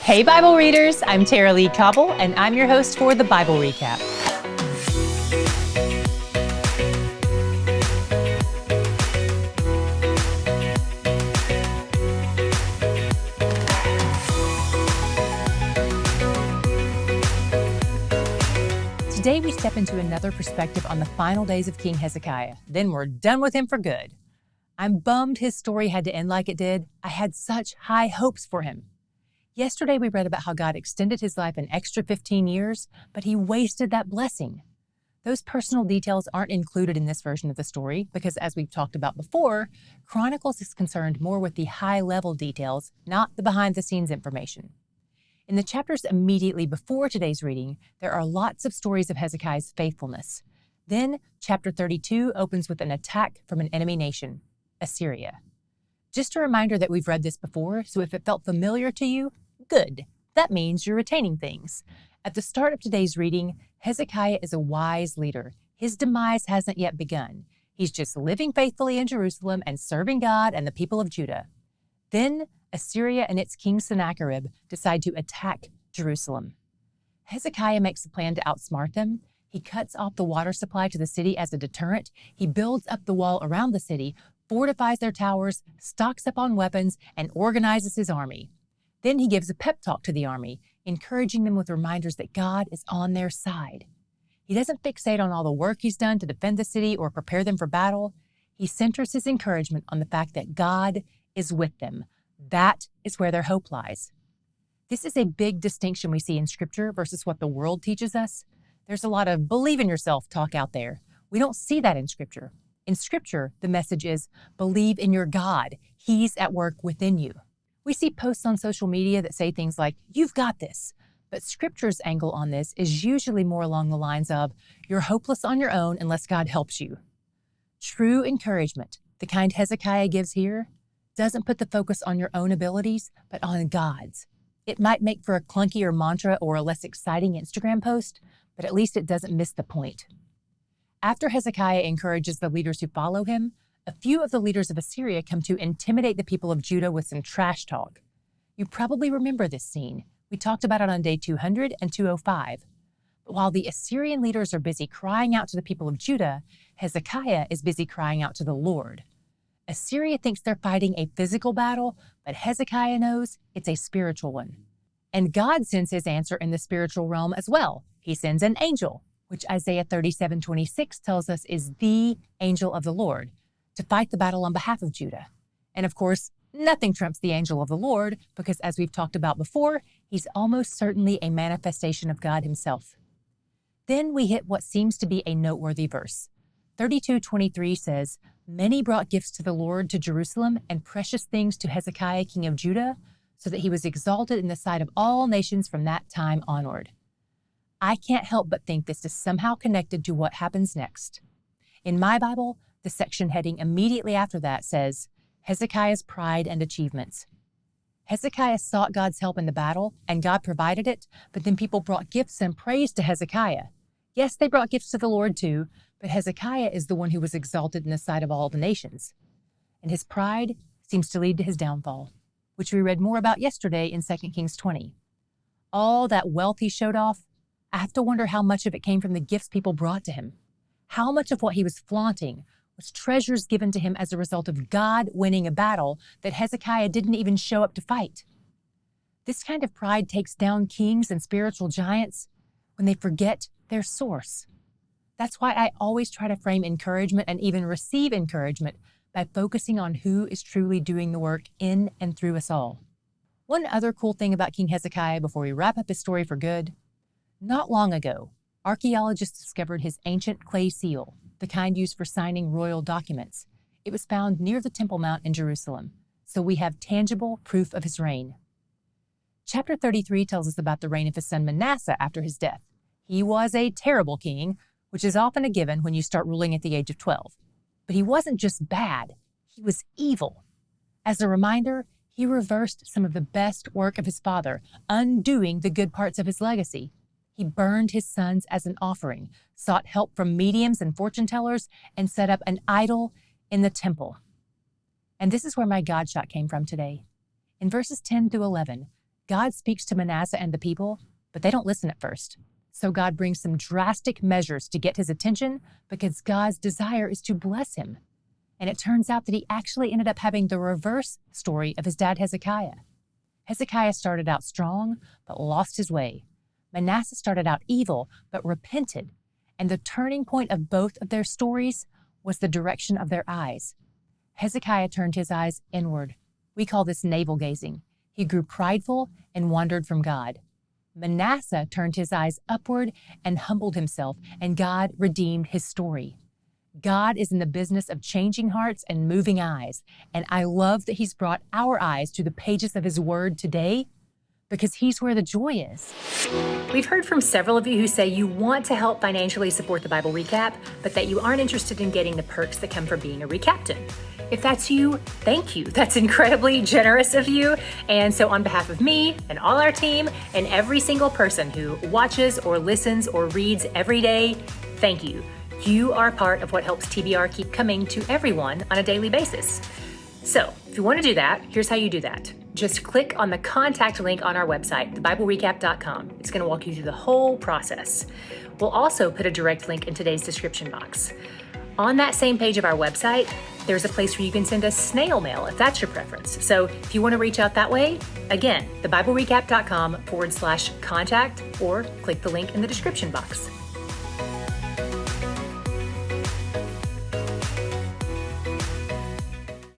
Hey Bible readers, I'm Tara Lee Cobble, and I'm your host for the Bible Recap. Today we step into another perspective on the final days of King Hezekiah. Then we're done with him for good. I'm bummed his story had to end like it did. I had such high hopes for him. Yesterday we read about how God extended his life an extra 15 years, but he wasted that blessing. Those personal details aren't included in this version of the story because, as we've talked about before, Chronicles is concerned more with the high-level details, not the behind-the-scenes information. In the chapters immediately before today's reading, there are lots of stories of Hezekiah's faithfulness. Then, chapter 32 opens with an attack from an enemy nation, Assyria. Just a reminder that we've read this before, so if it felt familiar to you, good. That means you're retaining things. At the start of today's reading, Hezekiah is a wise leader. His demise hasn't yet begun. He's just living faithfully in Jerusalem and serving God and the people of Judah. Then, Assyria and its king Sennacherib decide to attack Jerusalem. Hezekiah makes a plan to outsmart them. He cuts off the water supply to the city as a deterrent. He builds up the wall around the city, fortifies their towers, stocks up on weapons, and organizes his army. Then he gives a pep talk to the army, encouraging them with reminders that God is on their side. He doesn't fixate on all the work he's done to defend the city or prepare them for battle. He centers his encouragement on the fact that God is with them. That is where their hope lies. This is a big distinction we see in Scripture versus what the world teaches us. There's a lot of believe in yourself talk out there. We don't see that in Scripture. In Scripture, the message is believe in your God. He's at work within you. We see posts on social media that say things like, you've got this. But Scripture's angle on this is usually more along the lines of, you're hopeless on your own unless God helps you. True encouragement, the kind Hezekiah gives here, doesn't put the focus on your own abilities, but on God's. It might make for a clunkier mantra or a less exciting Instagram post, but at least it doesn't miss the point. After Hezekiah encourages the leaders who follow him, a few of the leaders of Assyria come to intimidate the people of Judah with some trash talk. You probably remember this scene. We talked about it on day 200 and 205. But while the Assyrian leaders are busy crying out to the people of Judah, Hezekiah is busy crying out to the Lord. Assyria thinks they're fighting a physical battle, but Hezekiah knows it's a spiritual one. And God sends his answer in the spiritual realm as well. He sends an angel, which Isaiah 37:26 tells us is the angel of the Lord, to fight the battle on behalf of Judah. And of course, nothing trumps the angel of the Lord, because as we've talked about before, he's almost certainly a manifestation of God himself. Then we hit what seems to be a noteworthy verse. 32:23 says, many brought gifts to the Lord to Jerusalem and precious things to Hezekiah, king of Judah, so that he was exalted in the sight of all nations from that time onward. I can't help but think this is somehow connected to what happens next. In my Bible, the section heading immediately after that says, Hezekiah's pride and achievements. Hezekiah sought God's help in the battle, and God provided it, but then people brought gifts and praise to Hezekiah. Yes, they brought gifts to the Lord too, but Hezekiah is the one who was exalted in the sight of all the nations. And his pride seems to lead to his downfall, which we read more about yesterday in 2 Kings 20. All that wealth he showed off, I have to wonder how much of it came from the gifts people brought to him. How much of what he was flaunting was treasures given to him as a result of God winning a battle that Hezekiah didn't even show up to fight. This kind of pride takes down kings and spiritual giants when they forget their source. That's why I always try to frame encouragement and even receive encouragement by focusing on who is truly doing the work in and through us all. One other cool thing about King Hezekiah before we wrap up his story for good. Not long ago, archaeologists discovered his ancient clay seal, the kind used for signing royal documents. It was found near the Temple Mount in Jerusalem, so we have tangible proof of his reign. Chapter 33 tells us about the reign of his son Manasseh after his death. He was a terrible king, which is often a given when you start ruling at the age of 12. But he wasn't just bad, he was evil. As a reminder, he reversed some of the best work of his father, undoing the good parts of his legacy. He burned his sons as an offering, sought help from mediums and fortune tellers, and set up an idol in the temple. And this is where my God shot came from today. In verses 10 through 11, God speaks to Manasseh and the people, but they don't listen at first. So God brings some drastic measures to get his attention because God's desire is to bless him. And it turns out that he actually ended up having the reverse story of his dad Hezekiah. Hezekiah started out strong, but lost his way. Manasseh started out evil, but repented. And the turning point of both of their stories was the direction of their eyes. Hezekiah turned his eyes inward. We call this navel-gazing. He grew prideful and wandered from God. Manasseh turned his eyes upward and humbled himself, and God redeemed his story. God is in the business of changing hearts and moving eyes, and I love that he's brought our eyes to the pages of his word today because he's where the joy is. We've heard from several of you who say you want to help financially support the Bible Recap, but that you aren't interested in getting the perks that come from being a recaptain. If that's you, thank you. That's incredibly generous of you. And so on behalf of me and all our team and every single person who watches or listens or reads every day, thank you. You are part of what helps TBR keep coming to everyone on a daily basis. So if you want to do that, here's how you do that. Just click on the contact link on our website, thebiblerecap.com. It's going to walk you through the whole process. We'll also put a direct link in today's description box. On that same page of our website, there's a place where you can send us snail mail if that's your preference. So if you want to reach out that way, again, thebiblerecap.com/contact or click the link in the description box.